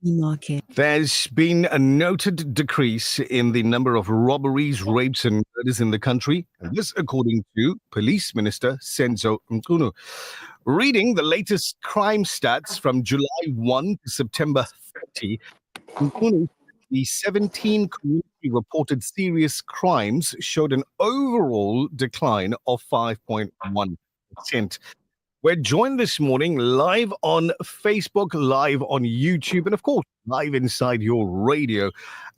market. There's been a noted decrease in the number of robberies, rapes, and murders in the country, and this according to Police Minister Senzo Mchunu. Reading the latest crime stats from July 1 to September 30, Mchunu, the 17 community reported serious crimes showed an overall decline of 5.1%. We're joined this morning live on Facebook, live on YouTube, and of course, live inside your radio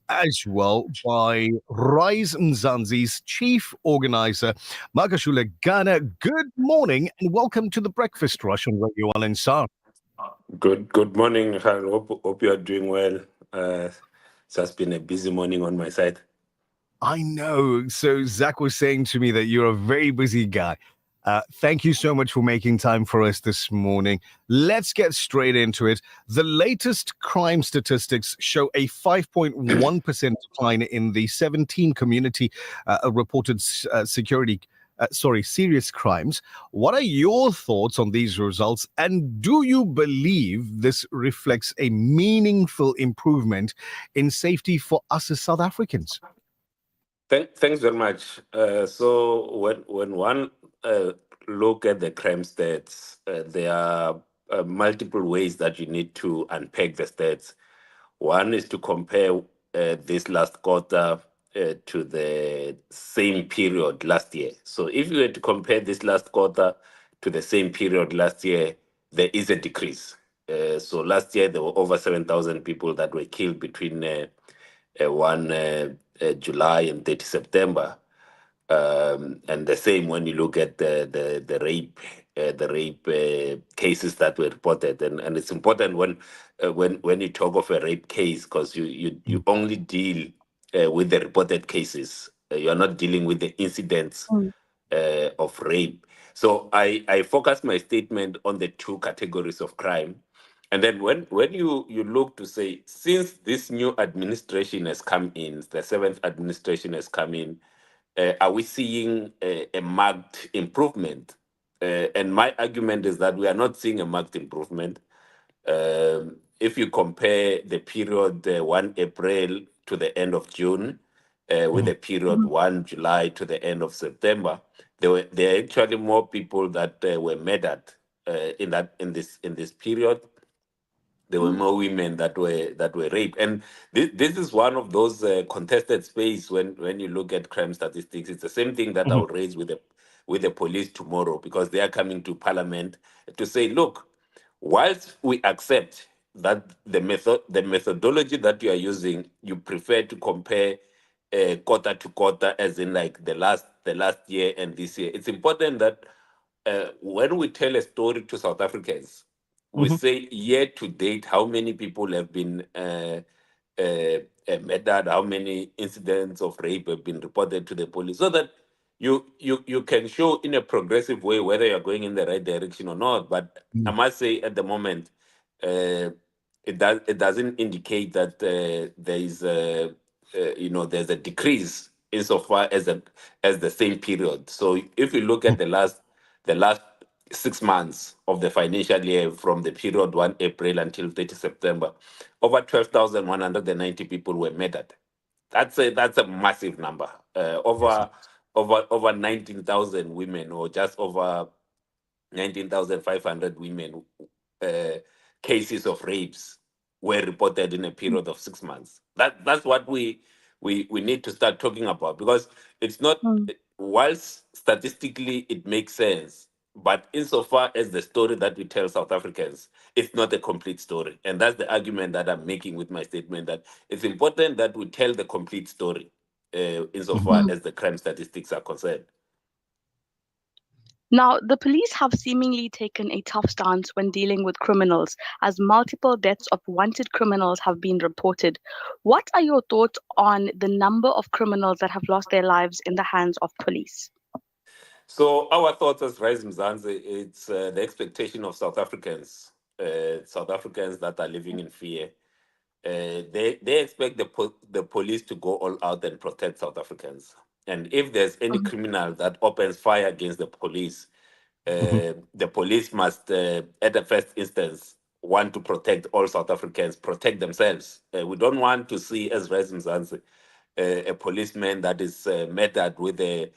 as well by Rise Mzansi's chief organizer, MAKASHULE Gana. Good morning and welcome to the Breakfast Rush on Radio Al Ansar. Good morning. I hope you are doing well. It's just been a busy morning on my side. I know. So Zach was saying to me that you're a very busy guy. Thank you so much for making time for us this morning. Let's get straight into it. The latest crime statistics show a 5.1% decline in the 17 community reported serious crimes. What are your thoughts on these results? And do you believe this reflects a meaningful improvement in safety for us as South Africans? Thanks very much. So when one look at the crime stats, there are multiple ways that you need to unpack the stats. One is to compare this last quarter to the same period last year. So if you were to compare this last quarter to the same period last year, there is a decrease. So last year, there were over 7,000 people that were killed between 1 July and 30 September. And the same when you look at the rape cases that were reported, and it's important when you talk of a rape case, because you only deal with the reported cases. You are not dealing with the incidents of rape. So I focus my statement on the two categories of crime. And then when you look to say, since this new administration has come in, the seventh administration has come in, are we seeing a marked improvement? And my argument is that we are not seeing a marked improvement. If you compare the period 1 April to the end of June, with the period 1 July to the end of September, there are actually more people that were murdered in this period. There were more women that were raped, and this is one of those contested space when you look at crime statistics. It's the same thing that I'll raise with the police tomorrow, because they are coming to Parliament to say, look, whilst we accept that the methodology that you are using, you prefer to compare quarter to quarter, as in like the last year and this year. It's important that when we tell a story to South Africans, we say year to date how many people have been murdered, how many incidents of rape have been reported to the police, so that you can show in a progressive way whether you're going in the right direction or not. But I must say, at the moment, it doesn't indicate that there is there's a decrease insofar as the same period. So if you look at the last 6 months of the financial year, from the period 1 April until 30 September, over 12,190 people were murdered. That's a massive number. Over 19,000 women, or just over 19,500 women, cases of rapes were reported in a period of 6 months. That's what we need to start talking about, because it's not, whilst statistically it makes sense, but insofar as the story that we tell South Africans, it's not a complete story. And that's the argument that I'm making with my statement, that it's important that we tell the complete story insofar as the crime statistics are concerned. Now, the police have seemingly taken a tough stance when dealing with criminals, as multiple deaths of wanted criminals have been reported. What are your thoughts on the number of criminals that have lost their lives in the hands of police? So our thoughts as Rise Mzansi, it's the expectation of South Africans that are living in fear. They expect the police to go all out and protect South Africans. And if there's any criminal that opens fire against the police must, at the first instance, want to protect all South Africans, protect themselves. We don't want to see, as Mzansi, a policeman that is murdered with a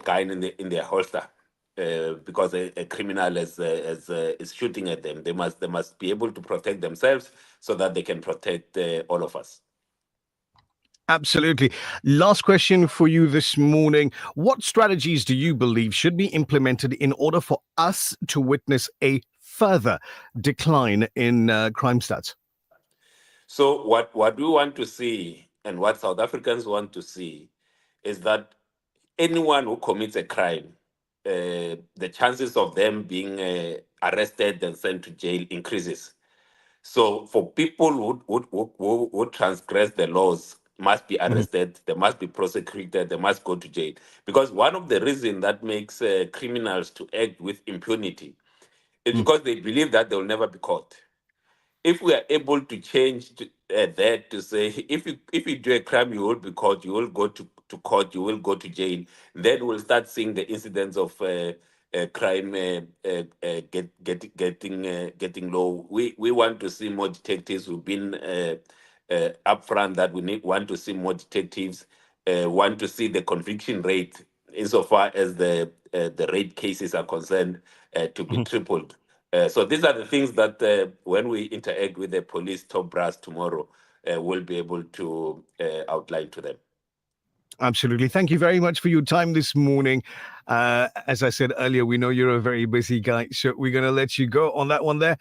gun in their holster because a criminal is shooting at them. They must be able to protect themselves so that they can protect all of us. Absolutely. Last question for you this morning. What strategies do you believe should be implemented in order for us to witness a further decline in crime stats? So what we want to see and what South Africans want to see is that anyone who commits a crime, the chances of them being arrested and sent to jail increases. So for people who transgress the laws must be arrested, they must be prosecuted, they must go to jail. Because one of the reasons that makes criminals to act with impunity is because they believe that they will never be caught. If we are able to change that to say if you do a crime, you will be caught, you will go to court, you will go to jail, then we'll start seeing the incidence of crime getting low. We want to see more detectives. We've been upfront that want to see more detectives. Want to see the conviction rate, insofar as the rape cases are concerned, to be tripled. So these are the things that when we interact with the police top brass tomorrow, we'll be able to outline to them. Absolutely. Thank you very much for your time this morning. As I said earlier, we know you're a very busy guy, so we're going to let you go on that one there.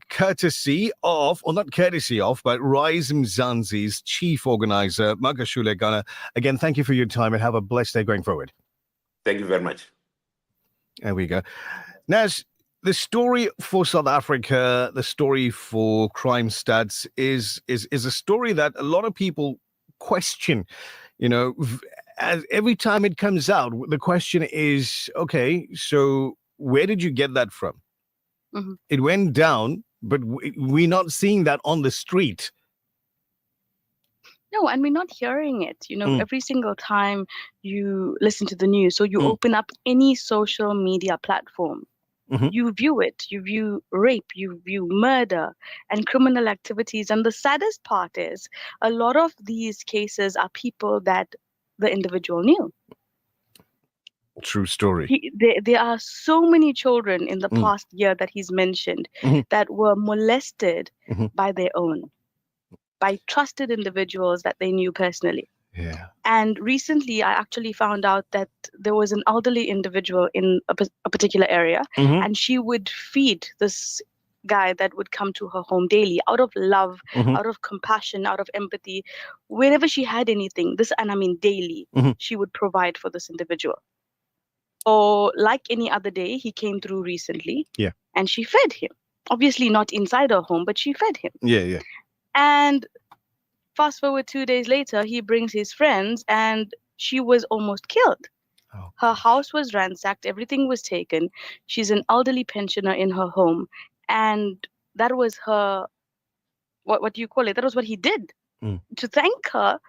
Courtesy of, or not courtesy of, but Rise Mzansi's chief organizer, MAKASHULE GANA. Again, thank you for your time and have a blessed day going forward. Thank you very much. There we go. Now, the story for South Africa, the story for crime stats is a story that a lot of people question. You know, as every time it comes out, the question is, okay, so where did you get that from? It went down, but we're not seeing that on the street. No, and we're not hearing it. You know, every single time you listen to the news, so you open up any social media platform, you view it, you view rape, you view murder and criminal activities. And the saddest part is a lot of these cases are people that the individual knew. True story. There are so many children in the past year that he's mentioned that were molested by their own, by trusted individuals that they knew personally. Yeah. And recently, I actually found out that there was an elderly individual in a particular area, and she would feed this guy that would come to her home daily out of love, out of compassion, out of empathy. Whenever she had anything, and I mean daily, she would provide for this individual. Or like any other day, he came through recently, and she fed him. Obviously not inside her home, but she fed him. Yeah. And fast forward 2 days later, he brings his friends and she was almost killed. Her house was ransacked. Everything was taken. She's an elderly pensioner in her home. And that was her, what do you call it? That was what he did to thank her,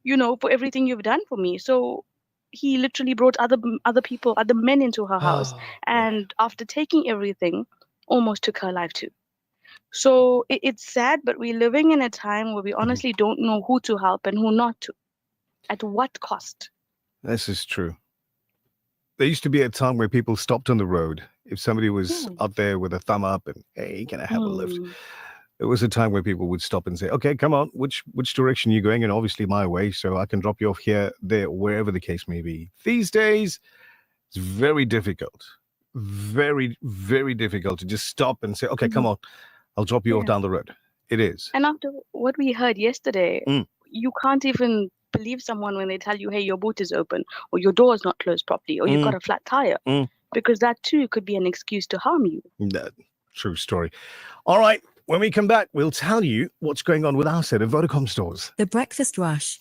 you know, for everything you've done for me. So he literally brought other people, other men into her house. And after taking everything, almost took her life too. So it's sad, but we're living in a time where we honestly don't know who to help and who not to. At what cost? This is true. There used to be a time where people stopped on the road. If somebody was out there with a thumb up and, hey, can I have a lift? There was a time where people would stop and say, okay, come on, which direction are you going? And obviously my way, so I can drop you off here, there, wherever the case may be. These days, it's very difficult. Very, very difficult to just stop and say, okay, come on, I'll drop you off down the road. It is. And after what we heard yesterday, you can't even believe someone when they tell you, hey, your boot is open, or your door is not closed properly, or you've got a flat tire, because that too could be an excuse to harm you. True story. All right, when we come back, we'll tell you what's going on with our set of Vodacom stores. The Breakfast Rush